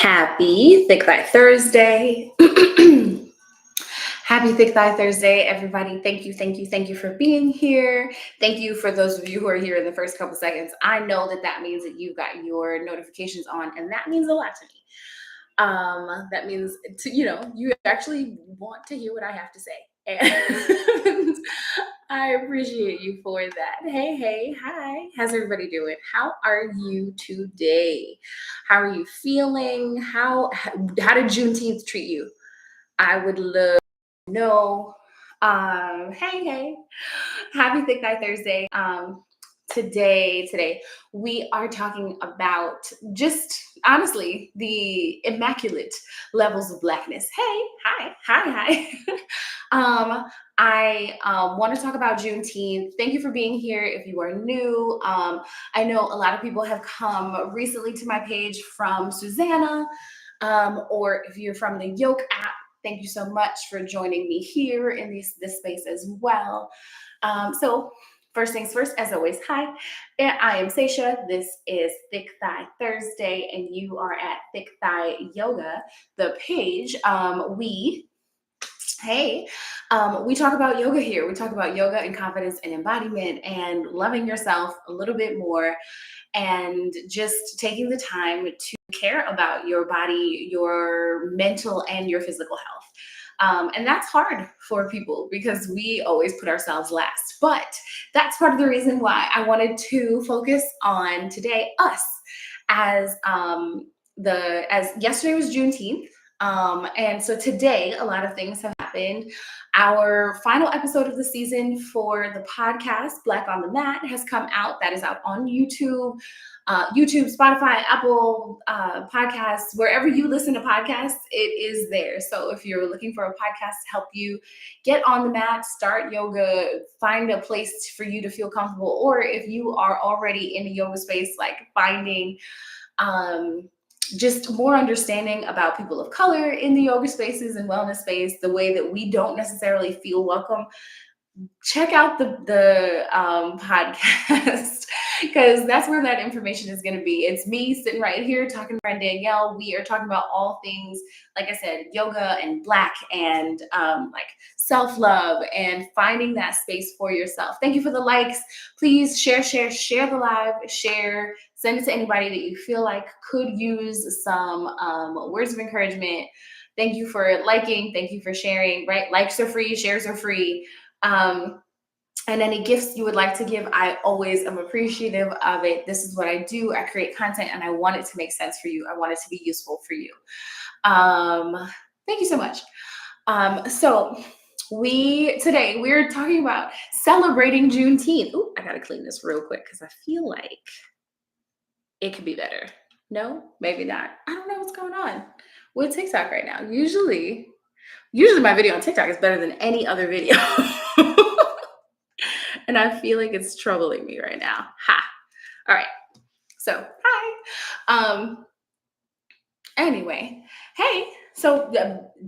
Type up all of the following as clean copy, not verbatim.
Happy Thick Thigh Thursday. Happy Thick Thigh Thursday, everybody. Thank you for being here. Thank you for those of you who are here in the first couple seconds. I know that means that you've got your notifications on, and that means a lot to me. That means, you actually want to hear what I have to say. And I appreciate you for that. Hey, hi. How's everybody doing? How are you today? How are you feeling? How did Juneteenth treat you? I would love to know. Hey. Happy Thick Thigh Thursday. Today we are talking about just honestly the immaculate levels of Blackness. Hey, hi. I want to talk about Juneteenth. Thank you for being here. If you are new, I know a lot of people have come recently to my page from Susanna, or if you're from the Yoke app, thank you so much for joining me here in this space as well. So first things first, as always, hi, I am Seisha. This is Thick Thigh Thursday, and you are at Thick Thigh Yoga, the page. We talk about yoga here. We talk about yoga and confidence and embodiment and loving yourself a little bit more and just taking the time to care about your body, your mental, and your physical health. And that's hard for people because we always put ourselves last. But that's part of the reason why I wanted to focus on today, us, as yesterday was Juneteenth. And so today, a lot of things have happened. Our final episode of the season for the podcast, Black on the Mat, has come out. That is out on YouTube, Spotify, Apple podcasts, wherever you listen to podcasts, it is there. So if you're looking for a podcast to help you get on the mat, start yoga, find a place for you to feel comfortable, or if you are already in a yoga space, like finding just more understanding about people of color in the yoga spaces and wellness space, the way that we don't necessarily feel welcome, check out the podcast because that's where that information is going to be. It's me sitting right here talking to my friend Danielle. We are talking about all things, like I said, yoga and Black and like self-love and finding that space for yourself. Thank you for the likes. Please share the live, send it to anybody that you feel like could use some words of encouragement. Thank you for liking. Thank you for sharing, right? Likes are free, shares are free. And any gifts you would like to give, I always am appreciative of it. This is what I do. I create content and I want it to make sense for you. I want it to be useful for you. Thank you so much. So today we're talking about celebrating Juneteenth. Ooh, I gotta clean this real quick because I feel like it could be better. No, maybe not. I don't know what's going on with TikTok right now. Usually my video on TikTok is better than any other video. And I feel like it's troubling me right now. All right. So, hi. Anyway, hey, so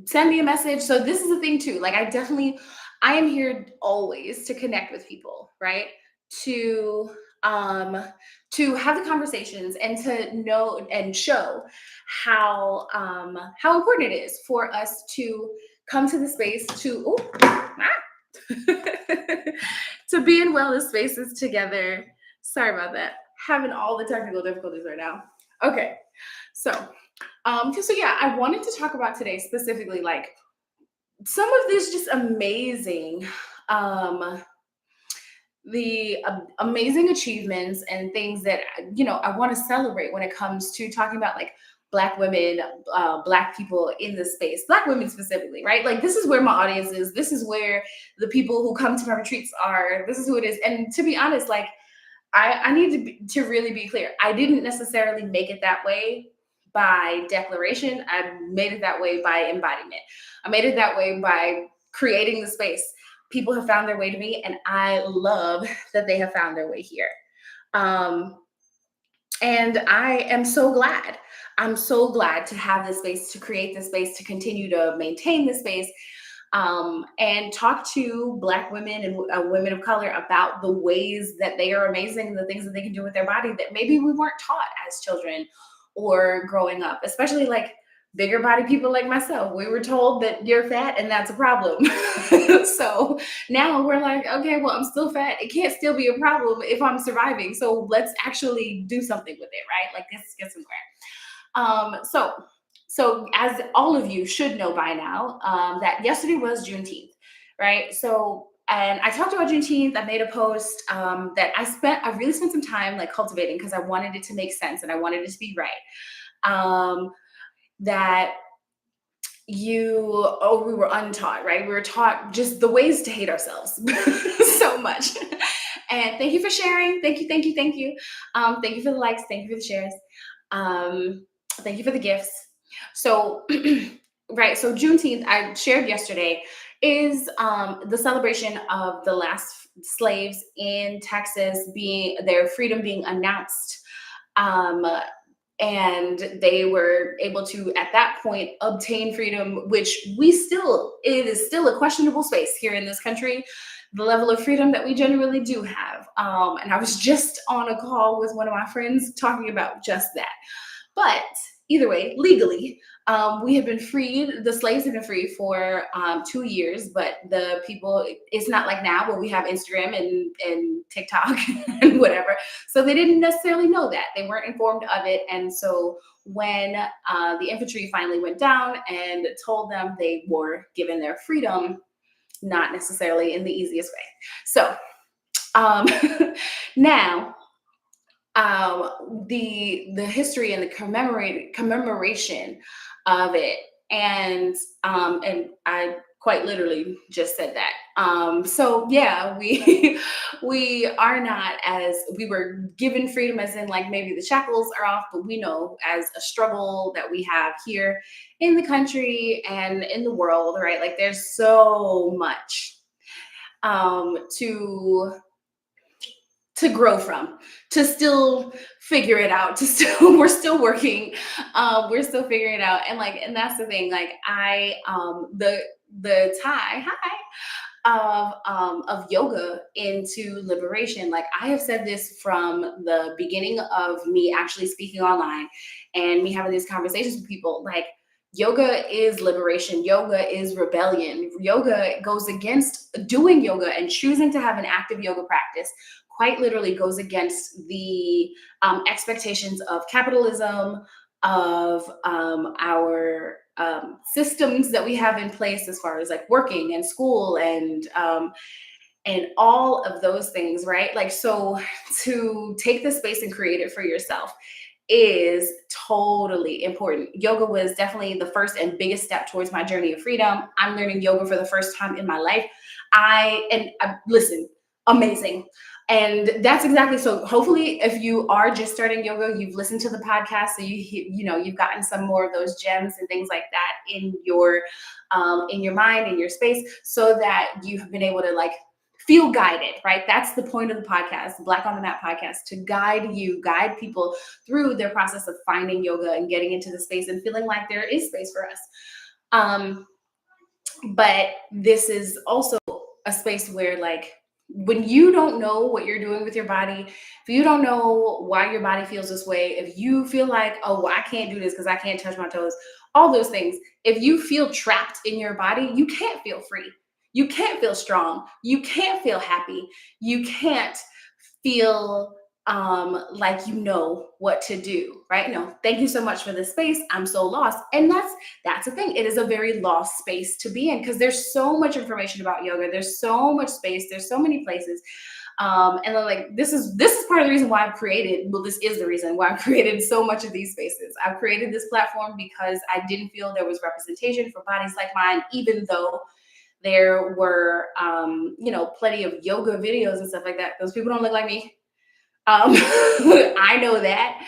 send me a message. So this is the thing too. Like I am here always to connect with people, right? To have the conversations and to know and show how important it is for us to come to the space to to be in wellness spaces together. Sorry about that. Having all the technical difficulties right now. Okay, so yeah, I wanted to talk about today specifically like some of this just amazing the amazing achievements and things that I want to celebrate when it comes to talking about like Black women, Black people in this space, Black women specifically, right? Like this is where my audience is. This is where the people who come to my retreats are. This is who it is. And to be honest, like I need to really be clear. I didn't necessarily make it that way by declaration. I made it that way by embodiment. I made it that way by creating the space. People have found their way to me, and I love that they have found their way here. And I am so glad. I'm so glad to have this space, to create this space, to continue to maintain this space, and talk to Black women and women of color about the ways that they are amazing and the things that they can do with their body that maybe we weren't taught as children, or growing up, especially like bigger body people like myself. We were told that you're fat and that's a problem. So now we're like, okay, well, I'm still fat. It can't still be a problem if I'm surviving. So let's actually do something with it, right? Like, let's get somewhere. So as all of you should know by now, that yesterday was Juneteenth, right? So, and I talked about Juneteenth. I made a post that I really spent some time like cultivating because I wanted it to make sense and I wanted it to be right. That we were untaught, right? We were taught just the ways to hate ourselves so much. And thank you for sharing. Thank you, thank you, thank you. Thank you for the likes. Thank you for the shares. Thank you for the gifts. So, right. So Juneteenth, I shared yesterday, is the celebration of the last slaves in Texas being their freedom being announced. Um, and they were able to at that point obtain freedom, which it is still a questionable space here in this country, the level of freedom that we generally do have. And I was just on a call with one of my friends talking about just that. But either way, legally, we have been freed. The slaves have been free for 2 years, but the people, it's not like now where we have Instagram and TikTok and whatever. So they didn't necessarily know that. They weren't informed of it. And so when the infantry finally went down and told them they were given their freedom, not necessarily in the easiest way. So um, now, the history and the commemoration of it, and I quite literally just said that. So yeah, we we are not, as we were given freedom as in like maybe the shackles are off, but we know as a struggle that we have here in the country and in the world, right? Like there's so much to grow from, to still figure it out, to still we're still working, we're still figuring it out. And like, and that's the thing, like the tie of yoga into liberation. Like I have said this from the beginning of me actually speaking online and me having these conversations with people. Like yoga is liberation. Yoga is rebellion. Yoga goes against doing yoga and choosing to have an active yoga practice. Quite literally goes against the expectations of capitalism, of our systems that we have in place as far as like working and school and all of those things, right? Like, so to take the space and create it for yourself is totally important. Yoga was definitely the first and biggest step towards my journey of freedom. I'm learning yoga for the first time in my life. Listen, amazing. And that's exactly, so hopefully if you are just starting yoga, you've listened to the podcast, so you've gotten some more of those gems and things like that in your mind, in your space, so that you have been able to like feel guided, right? That's the point of the podcast, Black on the Mat podcast, to guide people through their process of finding yoga and getting into the space and feeling like there is space for us. But this is also a space where like, when you don't know what you're doing with your body, if you don't know why your body feels this way, if you feel like, oh, well, I can't do this because I can't touch my toes, all those things, if you feel trapped in your body, you can't feel free. You can't feel strong. You can't feel happy. You can't feel like you know what to do, right? No, thank you so much for this space. I'm so lost. And that's the thing. It is a very lost space to be in because there's so much information about yoga. There's so much space. There's so many places. And then like this is part of the reason why this is the reason why I've created so much of these spaces. I've created this platform because I didn't feel there was representation for bodies like mine, even though there were plenty of yoga videos and stuff like that. Those people don't look like me. I know that.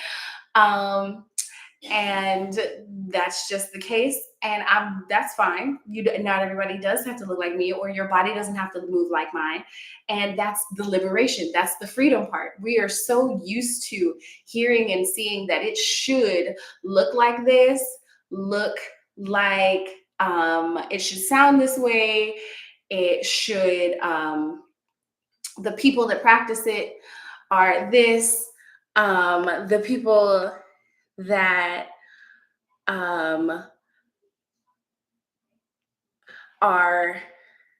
And that's just the case. And that's fine. Not everybody does have to look like me, or your body doesn't have to move like mine. And that's the liberation. That's the freedom part. We are so used to hearing and seeing that it should look like this, look like it should sound this way. It should, the people that practice it are this, the people that um, are,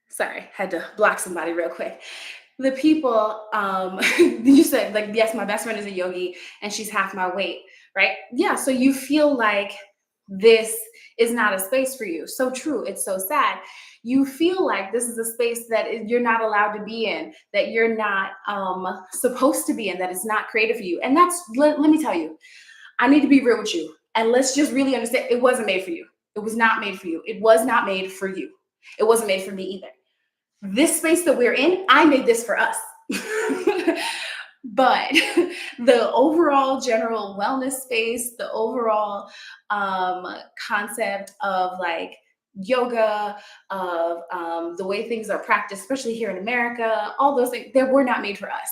sorry, had to block somebody real quick. The people, you said, like, yes, my best friend is a yogi and she's half my weight, right? Yeah. So you feel like this is not a space for you. So true. It's so sad. You feel like this is a space that you're not allowed to be in, that you're not supposed to be in, that it's not created for you. And let me tell you, I need to be real with you. And let's just really understand it wasn't made for you. It was not made for you. It was not made for you. It wasn't made for me either. This space that we're in, I made this for us. But the overall general wellness space, the overall concept of like yoga, of the way things are practiced, especially here in America, all those things, they were not made for us.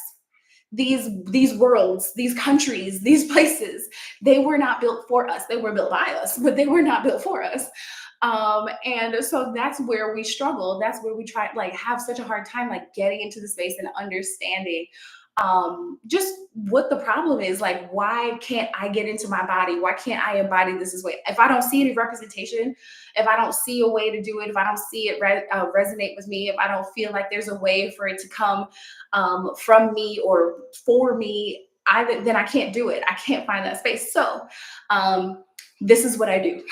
These worlds, these countries, these places, they were not built for us. They were built by us, but they were not built for us. And so that's where we struggle. That's where we try, like, have such a hard time, like, getting into the space and understanding just what the problem is. Like, why can't I get into my body? Why can't I embody this way? If I don't see any representation, if I don't see a way to do it, if I don't see it resonate with me, if I don't feel like there's a way for it to come from me or for me, then I can't do it. I can't find that space. So this is what I do.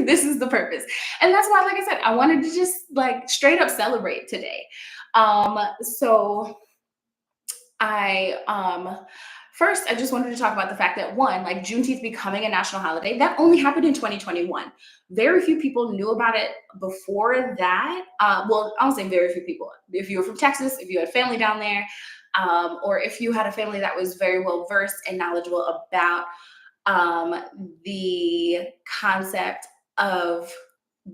This is the purpose. And that's why, like I said, I wanted to just like straight up celebrate today. So first, I just wanted to talk about the fact that, one, like Juneteenth becoming a national holiday, that only happened in 2021. Very few people knew about it before that. Well, I don't say very few people. If you were from Texas, if you had family down there, or if you had a family that was very well versed and knowledgeable about the concept of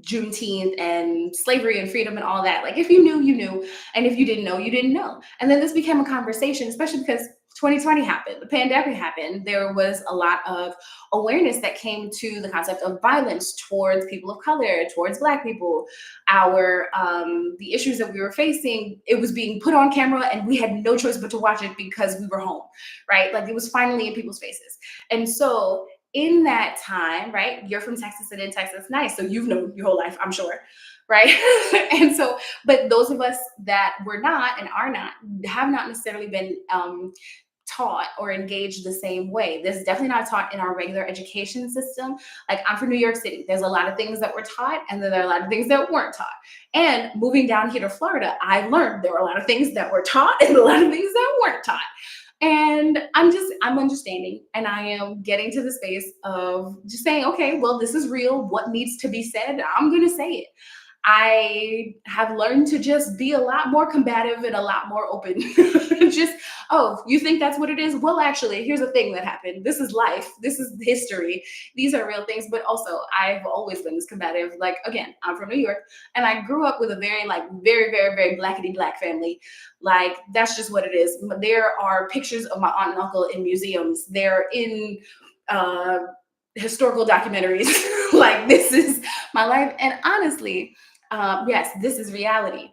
Juneteenth and slavery and freedom and all that. Like, if you knew, you knew. And if you didn't know, you didn't know. And then this became a conversation, especially because 2020 happened, the pandemic happened. There was a lot of awareness that came to the concept of violence towards people of color, towards Black people, the issues that we were facing. It was being put on camera and we had no choice but to watch it because we were home, right? Like, it was finally in people's faces. And so in that time, right, you're from Texas and in Texas, nice. So you've known your whole life, I'm sure, right? And so, but those of us that were not and are not, have not necessarily been taught or engaged the same way. This is definitely not taught in our regular education system. Like, I'm from New York City. There's a lot of things that were taught, and then there are a lot of things that weren't taught. And moving down here to Florida, I learned there were a lot of things that were taught and a lot of things that weren't taught. And I'm understanding, and I am getting to the space of just saying, okay, well, this is real. What needs to be said, I'm going to say it. I have learned to just be a lot more combative and a lot more open. Just, oh, you think that's what it is? Well, actually, here's a thing that happened. This is life. This is history. These are real things. But also, I've always been this combative. Like, again, I'm from New York, and I grew up with a very, like, very, very, very blackety black family. Like, that's just what it is. There are pictures of my aunt and uncle in museums. They're in historical documentaries. Like, this is my life. And honestly, yes, this is reality.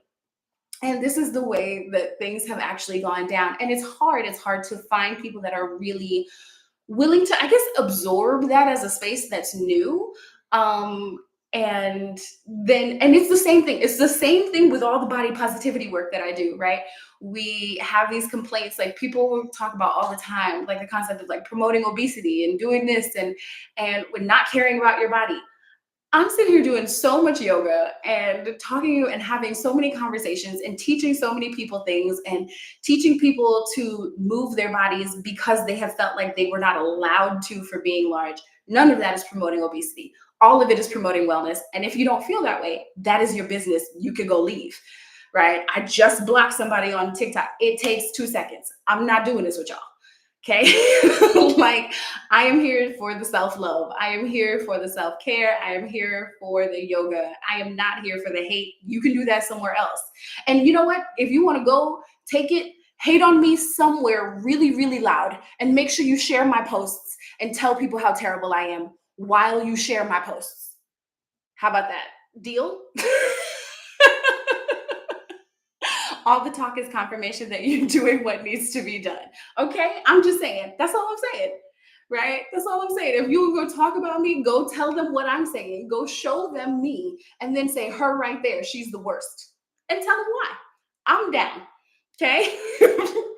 And this is the way that things have actually gone down. And it's hard. It's hard to find people that are really willing to, I guess, absorb that as a space that's new. And it's the same thing. It's the same thing with all the body positivity work that I do, right? We have these complaints, like, people talk about all the time, like the concept of like promoting obesity and doing this and not caring about your body. I'm sitting here doing so much yoga and talking and having so many conversations and teaching so many people things and teaching people to move their bodies because they have felt like they were not allowed to for being large. None of that is promoting obesity. All of it is promoting wellness. And if you don't feel that way, that is your business. You can go leave, right? I just blocked somebody on TikTok. It takes 2 seconds. I'm not doing this with y'all. Okay. Like, I am here for the self-love. I am here for the self-care. I am here for the yoga. I am not here for the hate. You can do that somewhere else. And you know what? If you want to go take it, hate on me somewhere really, really loud, and make sure you share my posts and tell people how terrible I am while you share my posts. How about that? Deal? All the talk is confirmation that you're doing what needs to be done. Okay? I'm just saying. That's all I'm saying. right? That's all I'm saying. If you go talk about me, go tell them what I'm saying. Go show them me and then say, her right there, she's the worst. And tell them why. I'm down. Okay?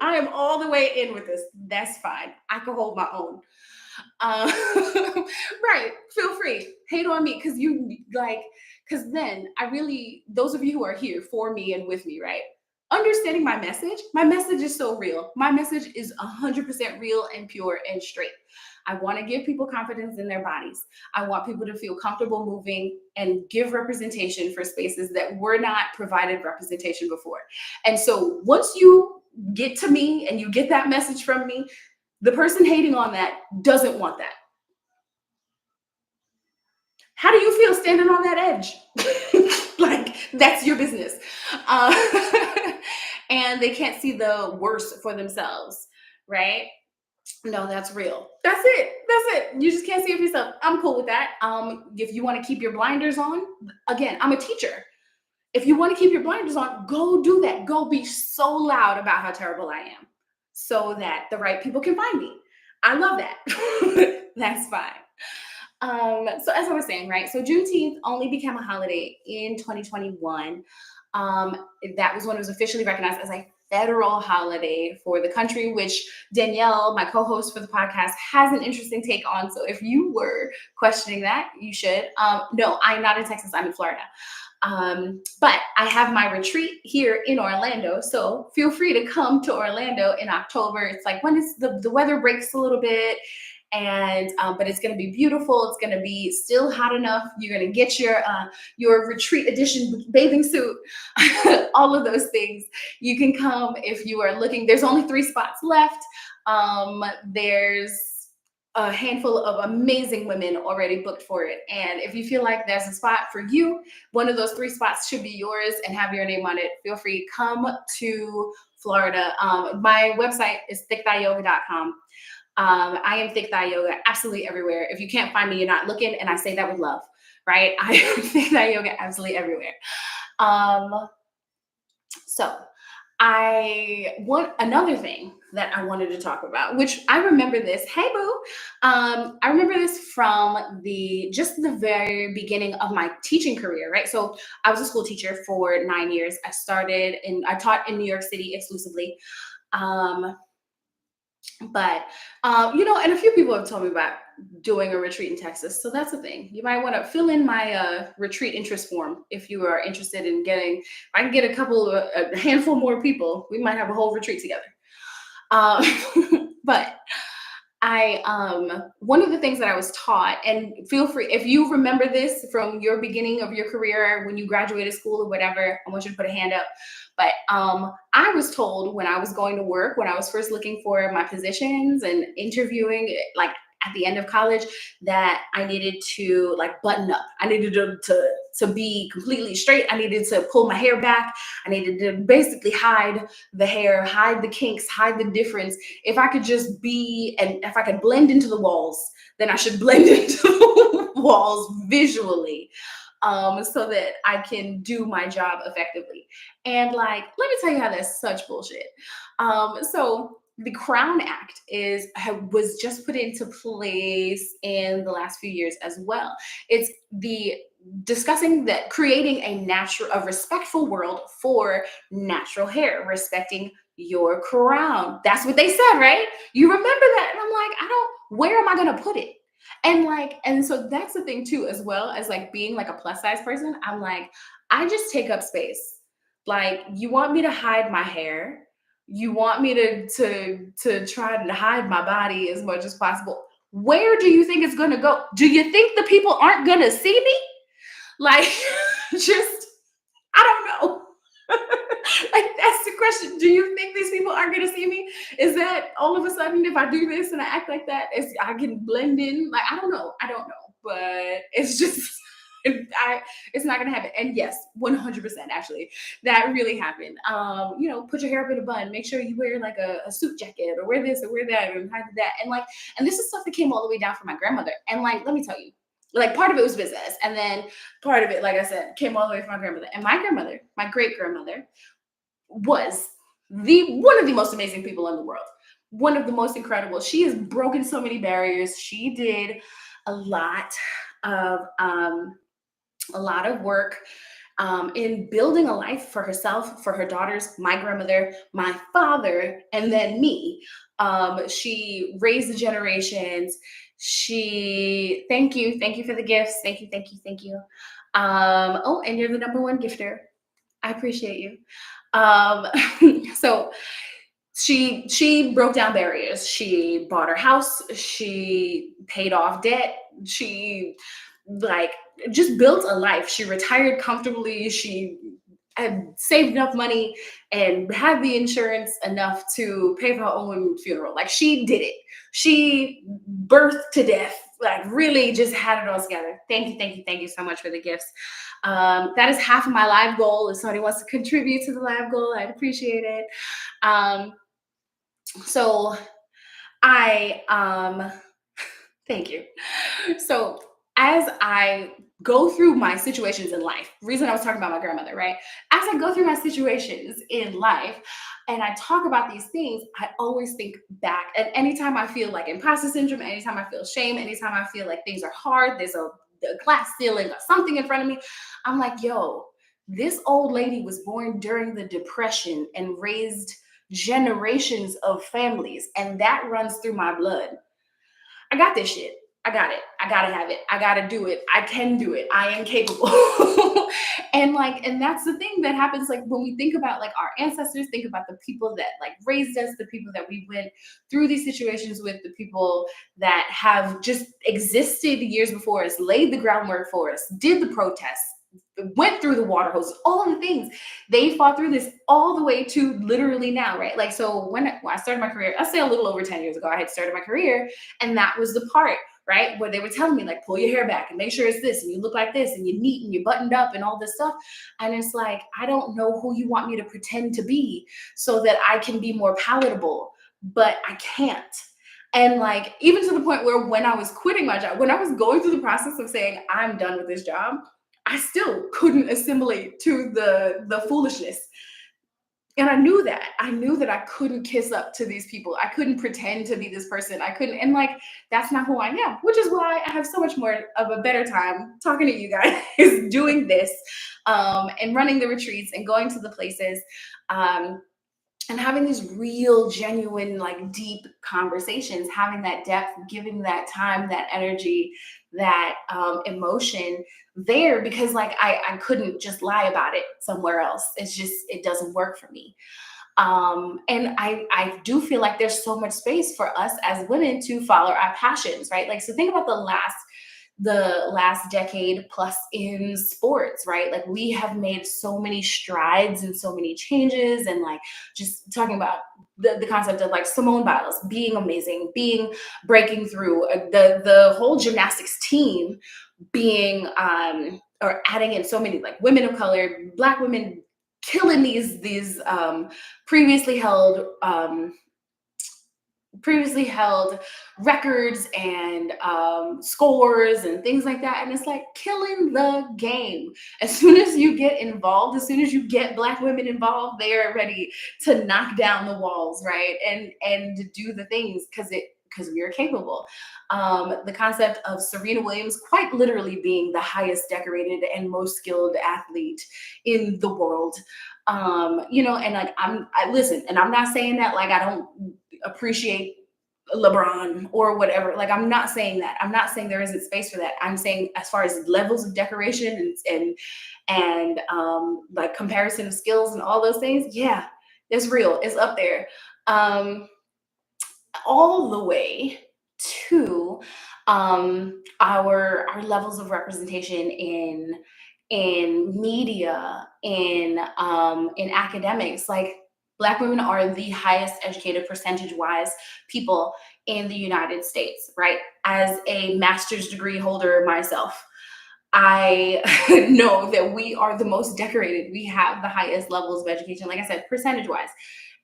I am all the way in with this. That's fine. I can hold my own. Uh, right. Feel free. Hate on me because you like, because then I really, those of you who are here for me and with me, right? Understanding my message is so real. My message is 100% real and pure and straight. I want to give people confidence in their bodies. I want people to feel comfortable moving and give representation for spaces that were not provided representation before. And so once you get to me and you get that message from me, the person hating on that doesn't want that. How do you feel standing on that edge? Like, that's your business. Uh, and they can't see the worst for themselves, right? No, that's real. That's it. That's it. You just can't see it for yourself. I'm cool with that. If you want to keep your blinders on, again, I'm a teacher. If you want to keep your blinders on, go do that. Go be so loud about how terrible I am so that the right people can find me. I love that. That's fine. So as I was saying, right? So Juneteenth only became a holiday in 2021. That was when it was officially recognized as a federal holiday for the country, which Danielle, my co-host for the podcast, has an interesting take on. So if you were questioning that, you should. No, I'm not in Texas. I'm in Florida. But I have my retreat here in Orlando. So feel free to come to Orlando in October. It's like when it's the weather breaks a little bit and but it's going to be beautiful. It's going to be still hot enough. You're going to get your retreat edition bathing suit, all of those things. You can come if you are looking. There's only 3 spots left. There's a handful of amazing women already booked for it. And if you feel like there's a spot for you, one of those 3 spots should be yours and have your name on it. Feel free, come to Florida. My website is thickthighyoga.com. I am Thick Thigh Yoga absolutely everywhere. If you can't find me, you're not looking, and I say that with love, right? I am Thick Thigh Yoga absolutely everywhere. So I want another thing that I wanted to talk about, which I remember this. Hey, boo. I remember this from the very beginning of my teaching career, right? So I was a school teacher for 9 years. I taught in New York City exclusively. But and a few people have told me about doing a retreat in Texas. So that's the thing. You might want to fill in my retreat interest form if you are interested in getting. If I can get a handful more people, we might have a whole retreat together. But one of the things that I was taught, and feel free, if you remember this from your beginning of your career when you graduated school or whatever, I want you to put a hand up. But I was told when I was going to work, when I was first looking for my positions and interviewing, like at the end of college, that I needed to like button up. I needed to be completely straight. I needed to pull my hair back. I needed to basically hide the hair, hide the kinks, hide the difference. If I could just be, and if I could blend into the walls, then I should blend into the walls visually. So that I can do my job effectively. And like, let me tell you how that's such bullshit. So the Crown Act was just put into place in the last few years as well. It's discussing that creating a respectful world for natural hair, respecting your crown. That's what they said, right? You remember that? And I'm like, where am I going to put it? And so that's the thing too, as well as like being like a plus size person. I'm like, I just take up space. Like, you want me to hide my hair? You want me to try to hide my body as much as possible? Where do you think it's gonna go? Do you think the people aren't gonna see me? Like, just, I don't know. Like, that's the question. Do you think these people aren't going to see me? Is that all of a sudden, if I do this and I act like that, I can blend in? Like, I don't know. But it's just, it's not going to happen. And yes, 100% actually, that really happened. Put your hair up in a bun. Make sure you wear like a suit jacket or wear this or wear that and hide that. And this is stuff that came all the way down from my grandmother. And like, let me tell you, like, part of it was business. And then part of it, like I said, came all the way from my grandmother. And my grandmother, my great grandmother, was one of the most amazing people in the world. one of the most incredible. She has broken so many barriers. She did a lot of um, a lot of work in building a life for herself, for her daughters, my grandmother, my father, and then me. She raised the generations. Thank you for the gifts. Thank you. Oh, and you're the number one gifter. I appreciate you. Um, so she broke down barriers. She bought her house. She paid off debt. She like just built a life. She retired comfortably. She had saved enough money and had the insurance enough to pay for her own funeral. Like she did it. She birthed to death. Like really just had it all together. Thank you so much for the gifts. That is half of my live goal. If somebody wants to contribute to the live goal, I'd appreciate it. Um, so I thank you. So as I go through my situations in life, reason I was talking about my grandmother, right? As I go through my situations in life and I talk about these things, I always think back. And anytime I feel like imposter syndrome, anytime I feel shame, anytime I feel like things are hard, there's a glass ceiling or something in front of me, I'm like, yo, this old lady was born during the Depression and raised generations of families, and that runs through my blood. I got this shit. I got it. I gotta have it. I gotta do it. I can do it. I am capable. And that's the thing that happens like when we think about like our ancestors, think about the people that like raised us, the people that we went through these situations with, the people that have just existed years before us, laid the groundwork for us, did the protests, went through the water hoses, all the things. They fought through this all the way to literally now, right? Like, so when I started my career, I say a little over 10 years ago, I had started my career, and that was the part, right, where they were telling me, like, pull your hair back and make sure it's this, and you look like this, and you're neat and you're buttoned up and all this stuff. And it's like, I don't know who you want me to pretend to be so that I can be more palatable, but I can't. And like, even to the point where when I was quitting my job, when I was going through the process of saying, I'm done with this job, I still couldn't assimilate to the foolishness. And I knew that I couldn't kiss up to these people. I couldn't pretend to be this person. I couldn't, and like, that's not who I am, which is why I have so much more of a better time talking to you guys, doing this, and running the retreats and going to the places. Um, and having these real, genuine, like deep conversations, having that depth, giving that time, that energy, that emotion there, because like I couldn't just lie about it somewhere else. It's just, it doesn't work for me. And I do feel like there's so much space for us as women to follow our passions, right? Like, so think about the last decade plus in sports, right? Like we have made so many strides and so many changes, and like just talking about the concept of like Simone Biles being amazing, being breaking through, the whole gymnastics team being or adding in so many like women of color, Black women killing these previously held previously held records and scores and things like that. And it's like killing the game. As soon as you get involved, as soon as you get Black women involved, they are ready to knock down the walls, right? And to do the things because we are capable. The concept of Serena Williams quite literally being the highest decorated and most skilled athlete in the world. And like I listen, and I'm not saying that like I don't appreciate LeBron or whatever. Like, I'm not saying that. I'm not saying there isn't space for that. I'm saying as far as levels of decoration and like comparison of skills and all those things, yeah, it's real. It's up there. All the way to our levels of representation in media, in academics. Like Black women are the highest educated percentage wise people in the United States, right? As a master's degree holder myself, I know that we are the most decorated. We have the highest levels of education, like I said, percentage wise.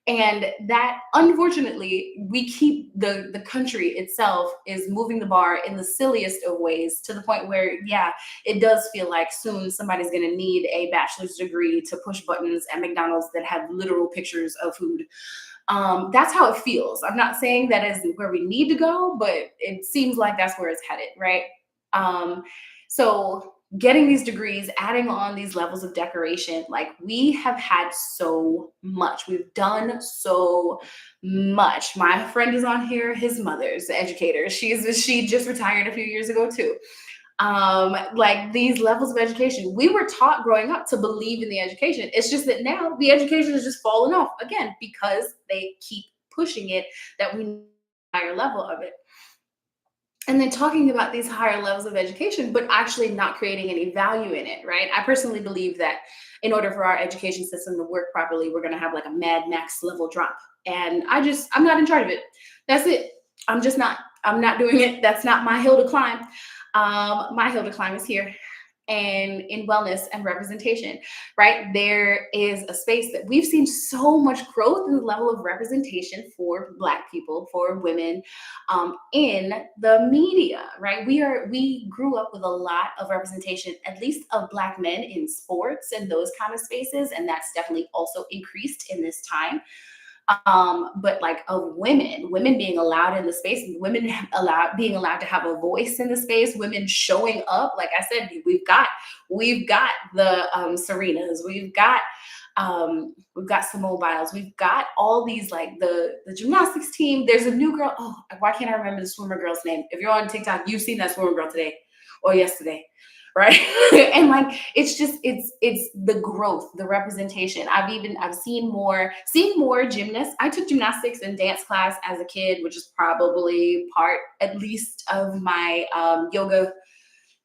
And that, unfortunately, we keep the country itself is moving the bar in the silliest of ways, to the point where, yeah, it does feel like soon somebody's going to need a bachelor's degree to push buttons at McDonald's that have literal pictures of food. That's how it feels. I'm not saying that is where we need to go, but it seems like that's where it's headed, right? Um, so getting these degrees, adding on these levels of decoration, like we have had so much. We've done so much. My friend is on here, his mother's the educator. She just retired a few years ago too. Like these levels of education, we were taught growing up to believe in the education. It's just that now the education is just falling off again because they keep pushing it, that we need a higher level of it. And then talking about these higher levels of education, but actually not creating any value in it, right? I personally believe that in order for our education system to work properly, we're going to have like a Mad Max level drop. And I'm not in charge of it. That's it. I'm not doing it. That's not my hill to climb. My hill to climb is here and in wellness and representation, right? There is a space that we've seen so much growth in the level of representation for Black people, for women, in the media, right? We grew up with a lot of representation, at least of Black men in sports and those kind of spaces, and that's definitely also increased in this time. But like of women being allowed in the space, women being allowed to have a voice in the space, women showing up. Like I said, we've got the Serenas, we've got Simone Biles, we've got all these like the gymnastics team. There's a new girl. Oh, why can't I remember the swimmer girl's name? If you're on TikTok, you've seen that swimmer girl today or yesterday, right? And like it's the growth, the representation. I've seen more gymnasts. I took gymnastics and dance class as a kid, which is probably part at least of my yoga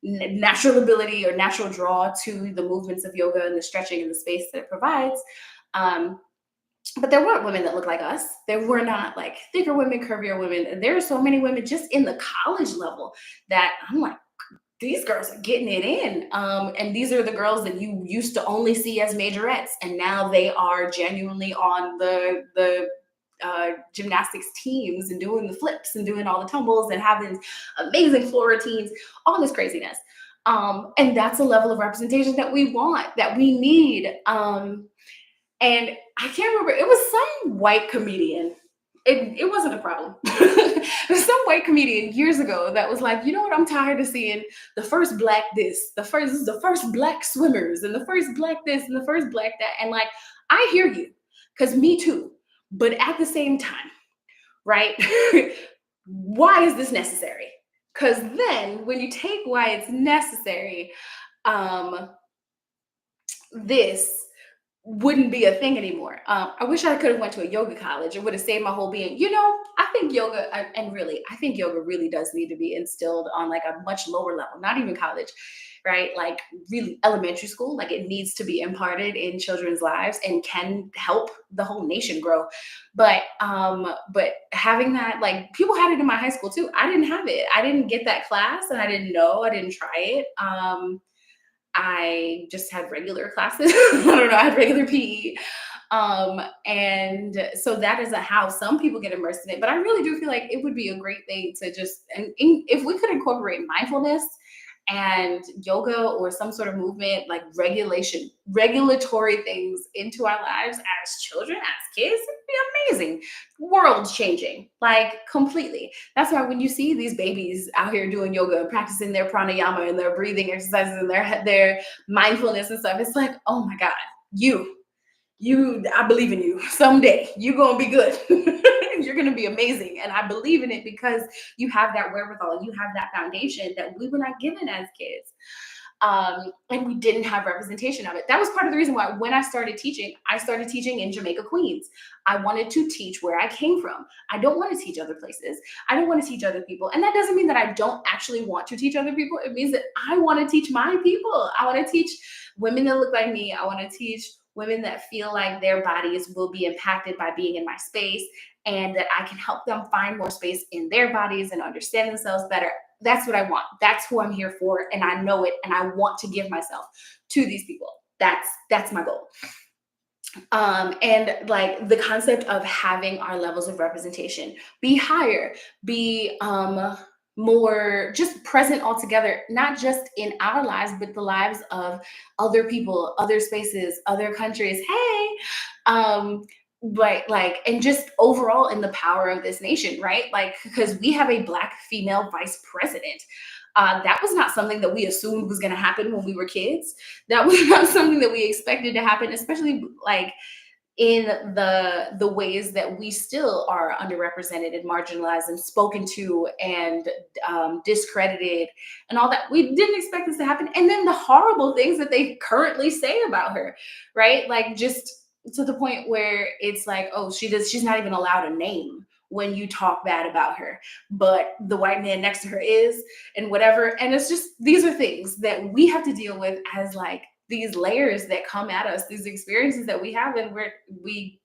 natural ability or natural draw to the movements of yoga and the stretching and the space that it provides. um, but there weren't women that looked like us. There were not like thicker women, curvier women. And there are so many women just in the college level that I'm like, these girls are getting it in. And these are the girls that you used to only see as majorettes, and now they are genuinely on the gymnastics teams and doing the flips and doing all the tumbles and having amazing floor routines, all this craziness. And that's a level of representation that we want, that we need. And I can't remember, it was some white comedian. It wasn't a problem. There's some white comedian years ago that was like, you know what, I'm tired of seeing the first Black this, the first Black swimmers, and the first Black this, and the first Black that. And like, I hear you, because me too. But at the same time, right? Why is this necessary? Because then when you take why it's necessary, um, this wouldn't be a thing anymore. I wish I could have went to a yoga college. It would have saved my whole being. You know, I think I think yoga really does need to be instilled on like a much lower level, not even college, right? Like really elementary school. Like it needs to be imparted in children's lives and can help the whole nation grow. But having that, like people had it in my high school too. I didn't have it. I didn't get that class, and I didn't know. I didn't try it. I just had regular classes. I don't know, I had regular PE. And so that is how some people get immersed in it. But I really do feel like it would be a great thing to just, if we could incorporate mindfulness and yoga or some sort of movement like regulatory things into our lives as children, as kids, it'd be amazing. World changing, like completely. That's why when you see these babies out here doing yoga, practicing their pranayama and their breathing exercises and their mindfulness and stuff, it's like, oh my God, I believe in you. Someday you're gonna be good. You're gonna be amazing. And I believe in it because you have that wherewithal, you have that foundation that we were not given as kids. And we didn't have representation of it. That was part of the reason why when I started teaching in Jamaica, Queens. I wanted to teach where I came from. I don't want to teach other places. I don't want to teach other people. And that doesn't mean that I don't actually want to teach other people. It means that I want to teach my people. I want to teach women that look like me. I want to teach women that feel like their bodies will be impacted by being in my space, and that I can help them find more space in their bodies and understand themselves better. That's what I want. That's who I'm here for. And I know it. And I want to give myself to these people. That's my goal. And like the concept of having our levels of representation be higher, be more just present altogether, not just in our lives, but the lives of other people, other spaces, other countries. Hey, Right, like, and just overall in the power of this nation, right? Like, because we have a Black female vice president. That was not something that we assumed was going to happen when we were kids. That was not something that we expected to happen, especially like in the ways that we still are underrepresented and marginalized and spoken to and discredited and all that. We didn't expect this to happen, and then the horrible things that they currently say about her, right? Like, just to the point where it's like, oh, she's not even allowed a name when you talk bad about her, but the white man next to her is, and whatever. And it's just, these are things that we have to deal with as like these layers that come at us, these experiences that we have, and we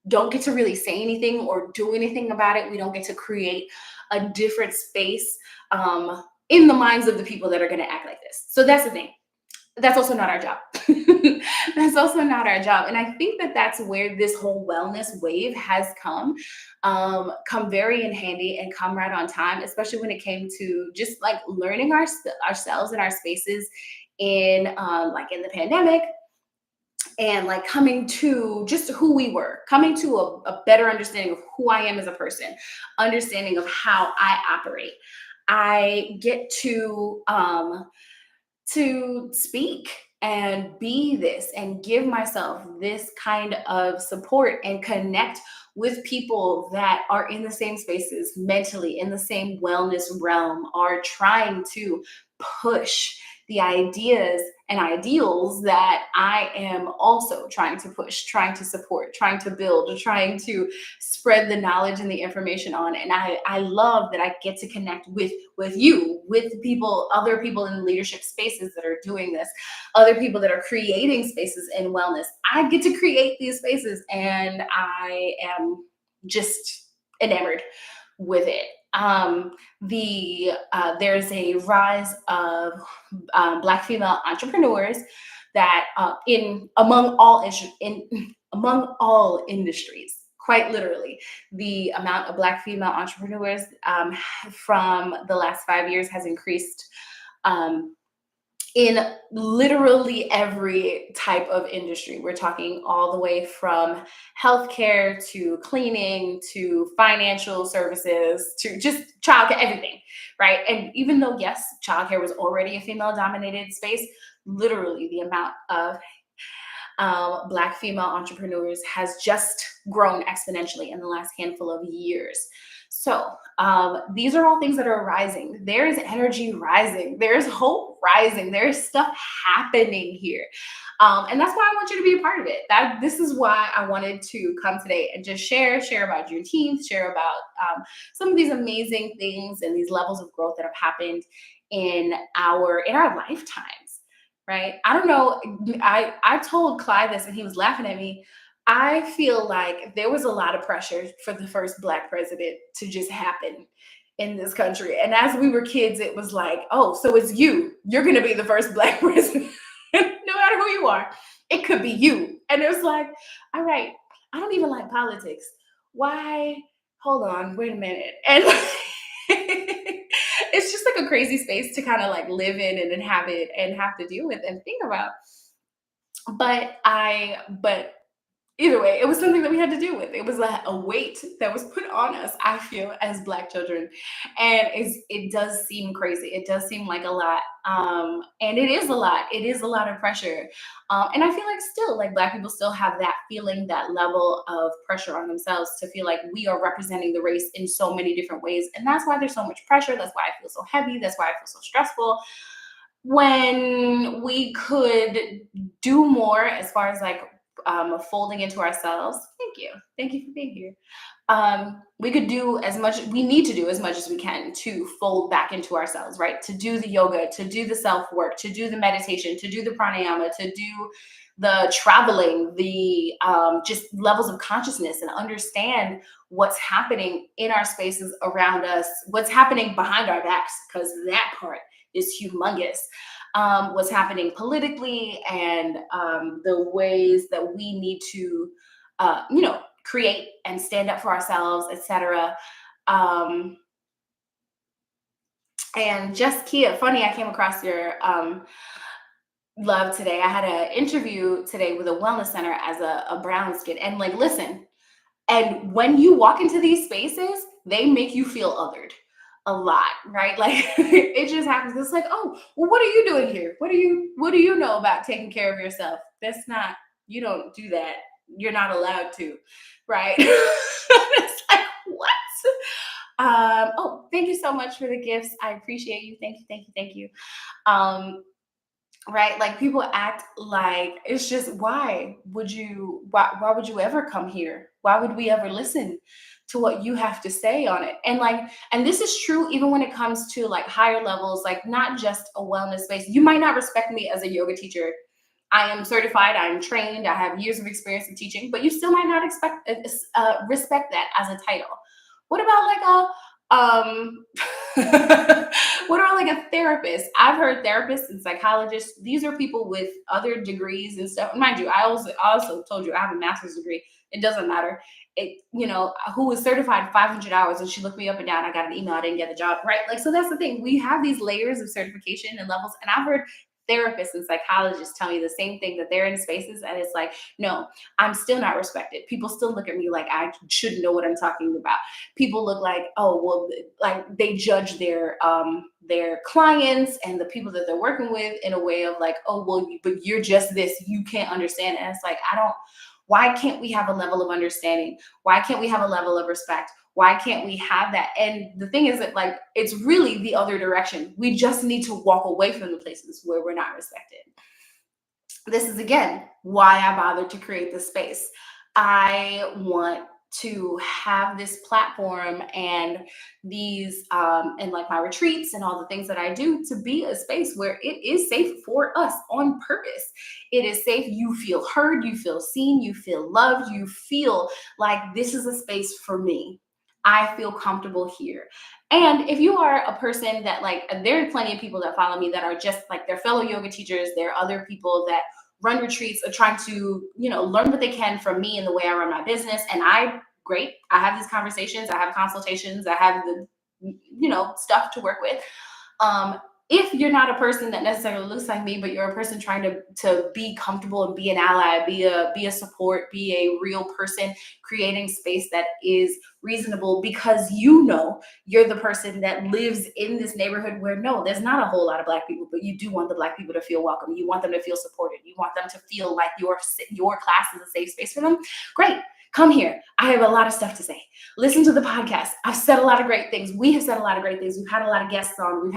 don't get to really say anything or do anything about it. We don't get to create a different space in the minds of the people that are going to act like this. So that's the thing. That's also not our job. That's also not our job. And I think that that's where this whole wellness wave has come very in handy and come right on time, especially when it came to just like learning ourselves and our spaces in like in the pandemic, and like coming to just who we were, coming to a better understanding of who I am as a person, understanding of how I operate. I get to speak and be this and give myself this kind of support and connect with people that are in the same spaces mentally, in the same wellness realm, are trying to push the ideas and ideals that I am also trying to push, trying to support, trying to build, trying to spread the knowledge and the information on. And I love that I get to connect with you, with people, other people in leadership spaces that are doing this, other people that are creating spaces in wellness. I get to create these spaces, and I am just enamored with it. There's a rise of Black female entrepreneurs that in among all industries. Quite literally, the amount of Black female entrepreneurs from the last 5 years has increased in literally every type of industry. We're talking all the way from healthcare to cleaning to financial services to just childcare, everything, right? And even though, yes, childcare was already a female dominated space, literally the amount of Black female entrepreneurs has just grown exponentially in the last handful of years. So these are all things that are rising. There is energy rising. There's hope rising. There's stuff happening here. And that's why I want you to be a part of it. This is why I wanted to come today and just share about Juneteenth, share about some of these amazing things and these levels of growth that have happened in our lifetimes. Right? I don't know. I told Clyde this and he was laughing at me. I feel like there was a lot of pressure for the first Black president to just happen in this country. And as we were kids, it was like, oh, so it's you. You're going to be the first Black president, no matter who you are. It could be you. And it was like, all right, I don't even like politics. Why? Hold on, wait a minute. And it's just like a crazy space to kind of like live in and inhabit and have to deal with and think about. But either way, it was something that we had to deal with. It was a weight that was put on us, I feel, as Black children. And it does seem crazy. It does seem like a lot. And it is a lot. It is a lot of pressure. And I feel like still, like Black people still have that feeling, that level of pressure on themselves to feel like we are representing the race in so many different ways. And that's why there's so much pressure. That's why I feel so heavy. That's why I feel so stressful. When we could do more as far as like folding into ourselves. Thank you for being here. We could do as much, we need to do as much as we can to fold back into ourselves, right? To do the yoga, to do the self work, to do the meditation, to do the pranayama, to do the traveling, the just levels of consciousness, and understand what's happening in our spaces around us, what's happening behind our backs, because that part is humongous. What's happening politically, and the ways that we need to, create and stand up for ourselves, etc. And just Kia, funny, I came across your love today. I had an interview today with a wellness center as a brown skin, and like, listen, And when you walk into these spaces, they make you feel othered a lot, right? Like it just happens. It's like, oh, well, what are you doing here? What do you know about taking care of yourself? That's not, you don't do that. You're not allowed to, right? It's like, what? Oh, thank you so much for the gifts. I appreciate you. Thank you, thank you, thank you. Um, right, like people act like it's just, why would you ever come here? Why would we ever listen to what you have to say on it? And like, and this is true even when it comes to like higher levels, like not just a wellness space. You might not respect me as a yoga teacher. I am certified, I'm trained, I have years of experience in teaching, but you still might not respect that as a title. What about like what about like a therapist? I've heard therapists and psychologists. These are people with other degrees and stuff. Mind you, I also told you I have a master's degree. It doesn't matter. Who was certified 500 hours, and she looked me up and down. I got an email. I didn't get the job, right? Like, so that's the thing. We have these layers of certification and levels, and I've heard therapists and psychologists tell me the same thing, that they're in spaces and it's like, no, I'm still not respected. People still look at me like I shouldn't know what I'm talking about. People look like, oh well, like they judge their clients and the people that they're working with in a way of like, oh well, but you're just this, you can't understand it. And it's like, I don't, why can't we have a level of understanding? Why can't we have a level of respect? Why can't we have that? And the thing is that like it's really the other direction. We just need to walk away from the places where we're not respected. This is again why I bothered to create this space. I want to have this platform and these and like my retreats and all the things that I do to be a space where it is safe for us on purpose. It is safe. You feel heard, you feel seen, you feel loved, you feel like this is a space for me. I feel comfortable here. And if you are a person that like, there are plenty of people that follow me that are just like, they're fellow yoga teachers. There are other people that run retreats are trying to, learn what they can from me and the way I run my business. And great. I have these conversations. I have consultations. I have the, stuff to work with. Um, if you're not a person that necessarily looks like me, but you're a person trying to be comfortable and be an ally, be a support, be a real person, creating space that is reasonable because you're the person that lives in this neighborhood where no, there's not a whole lot of Black people, but you do want the Black people to feel welcome. You want them to feel supported. You want them to feel like your class is a safe space for them. Great. Come here. I have a lot of stuff to say. Listen to the podcast. I've said a lot of great things. We have said a lot of great things. We've had a lot of guests on.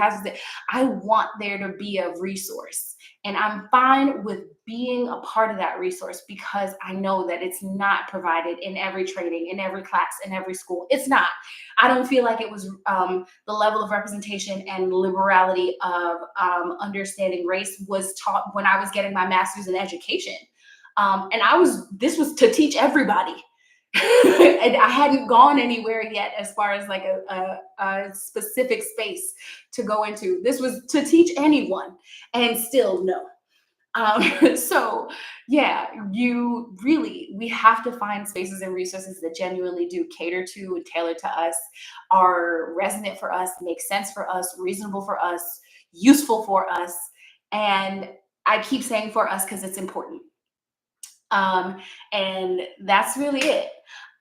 I want there to be a resource. And I'm fine with being a part of that resource because I know that it's not provided in every training, in every class, in every school. It's not. I don't feel like it was the level of representation and liberality of understanding race was taught when I was getting my master's in education. This was to teach everybody. And I hadn't gone anywhere yet as far as like a specific space to go into. This was to teach anyone and still no. So yeah, we have to find spaces and resources that genuinely do cater to and tailor to us, are resonant for us, make sense for us, reasonable for us, useful for us. And I keep saying for us because it's important. And that's really it.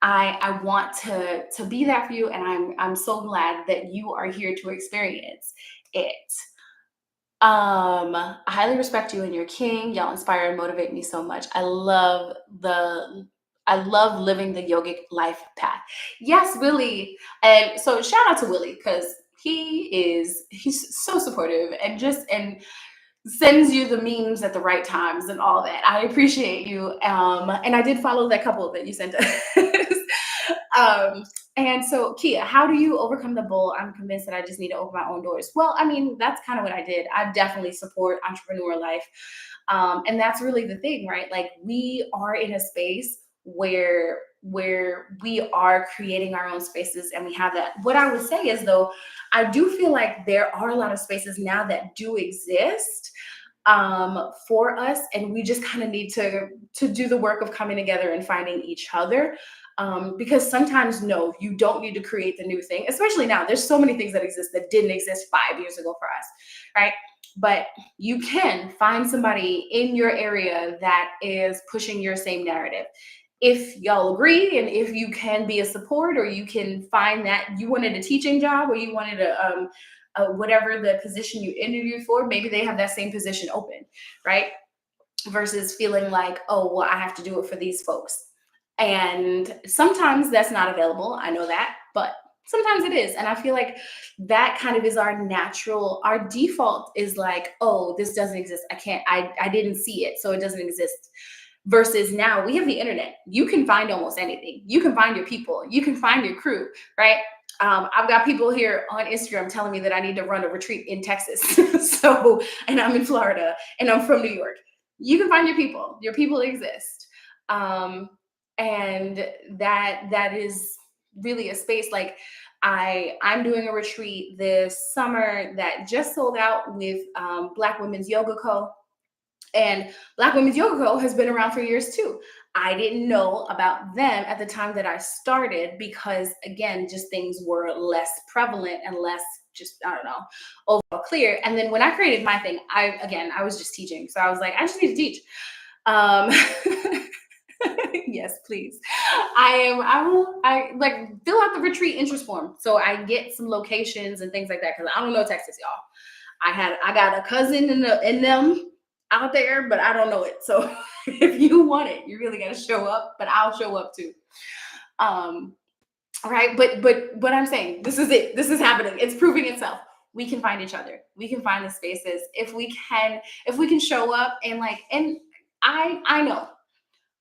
I want to be that for you, and I'm so glad that you are here to experience it. I highly respect you and your king. Y'all inspire and motivate me so much. I love living the yogic life path. Yes, Willie. And so shout out to Willie because he's so supportive and sends you the memes at the right times and all that. I appreciate you. And I did follow that couple that you sent us. And so, Kia, how do you overcome the bull? I'm convinced that I just need to open my own doors. Well, I mean, that's kind of what I did. I definitely support entrepreneur life. And that's really the thing, right? Like we are in a space where we are creating our own spaces and we have that. What I would say is though, I do feel like there are a lot of spaces now that do exist for us, and we just kind of need to do the work of coming together and finding each other. Because sometimes, no, you don't need to create the new thing, especially now. There's so many things that exist that didn't exist 5 years ago for us, right? But you can find somebody in your area that is pushing your same narrative. if y'all agree and if you can be a support, or you can find that you wanted a teaching job, or you wanted whatever the position you interviewed for, maybe they have that same position open, right? Versus feeling like, oh, well, I have to do it for these folks. And sometimes that's not available. I know that, but sometimes it is. And I feel like that kind of is our default is like, oh, this doesn't exist. I didn't see it, so it doesn't exist. Versus now we have the internet. You can find almost anything. You can find your people. You can find your crew, right? I've got people here on Instagram telling me that I need to run a retreat in Texas. So, and I'm in Florida and I'm from New York. You can find your people. Your people exist. Um, and that is really a space. Like I'm doing a retreat this summer that just sold out with Black Women's Yoga Co. And Black Women's Yoga Co. has been around for years too. I didn't know about them at the time that I started because, again, just things were less prevalent and less just, I don't know, overall clear. And then when I created my thing, I was just teaching. So I was like, I just need to teach. Um, yes, please. I like fill out the retreat interest form so I get some locations and things like that because I don't know Texas, y'all. I got a cousin in them out there, but I don't know it. So if you want it, you really got to show up, but I'll show up too. Right. But what I'm saying, this is it. This is happening. It's proving itself. We can find each other. We can find the spaces if we can show up and I know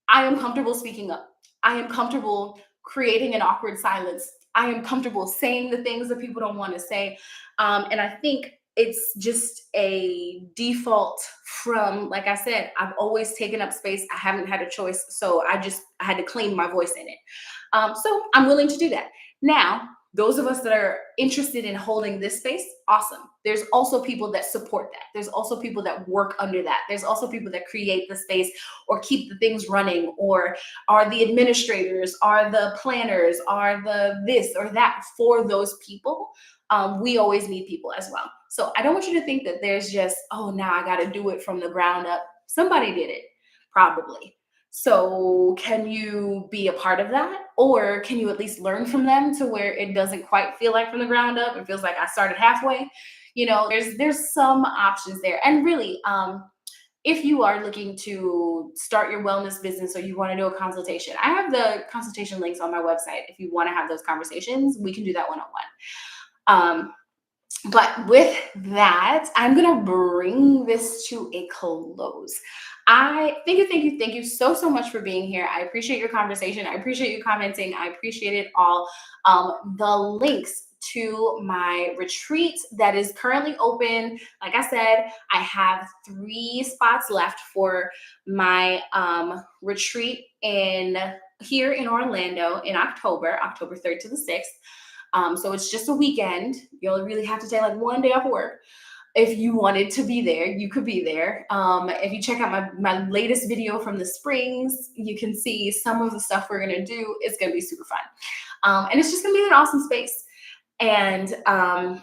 I am comfortable speaking up. I am comfortable creating an awkward silence. I am comfortable saying the things that people don't want to say. And I think it's just a default from, like I said, I've always taken up space. I haven't had a choice. So I had to claim my voice in it. So I'm willing to do that. Now, those of us that are interested in holding this space, awesome. There's also people that support that. There's also people that work under that. There's also people that create the space or keep the things running, or are the administrators, are the planners, are the this or that for those people. We always need people as well. So I don't want you to think that there's just, oh, now I got to do it from the ground up. Somebody did it, probably. So can you be a part of that? Or can you at least learn from them to where it doesn't quite feel like from the ground up? It feels like I started halfway. There's some options there. And really, if you are looking to start your wellness business or you want to do a consultation, I have the consultation links on my website. If you want to have those conversations, we can do that one-on-one. But with that, I'm going to bring this to a close. I thank you so much for being here. I appreciate your conversation. I appreciate you commenting. I appreciate it all. The links to my retreat that is currently open. Like I said, I have 3 spots left for my retreat here in Orlando in October 3rd to the 6th. So it's just a weekend. You'll really have to take like one day off work. If you wanted to be there, you could be there. If you check out my latest video from the Springs, you can see some of the stuff we're going to do. It's going to be super fun. And it's just going to be an awesome space. And other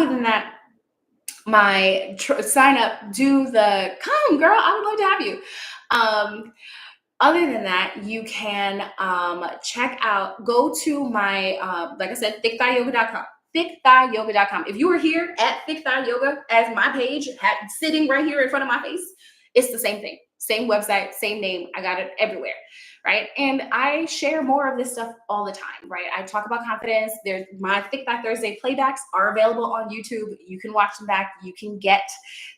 than that, my sign up, come girl, I would love to have you. Other than that, you can go to my, like I said, thickthighyoga.com. Thickthighyoga.com. If you are here at Thick Thigh Yoga as my page, sitting right here in front of my face, it's the same thing. Same website, same name. I got it everywhere, right? And I share more of this stuff all the time, right? I talk about confidence. My Thick Thigh Thursday playbacks are available on YouTube. You can watch them back. You can get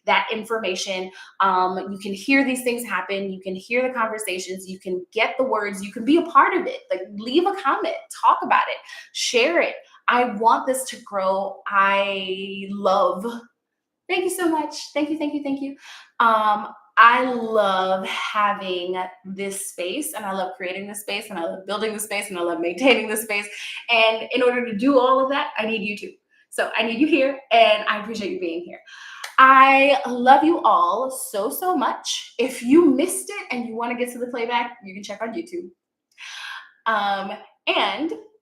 that information. You can hear these things happen. You can hear the conversations. You can get the words. You can be a part of it. Like, leave a comment, talk about it, share it. I want this to grow. Thank you so much. Thank you. I love having this space, and I love creating this space, and I love building this space, and I love maintaining this space. And in order to do all of that, I need you too. So I need you here, and I appreciate you being here. I love you all so much. If you missed it and you want to get to the playback, you can check on YouTube. And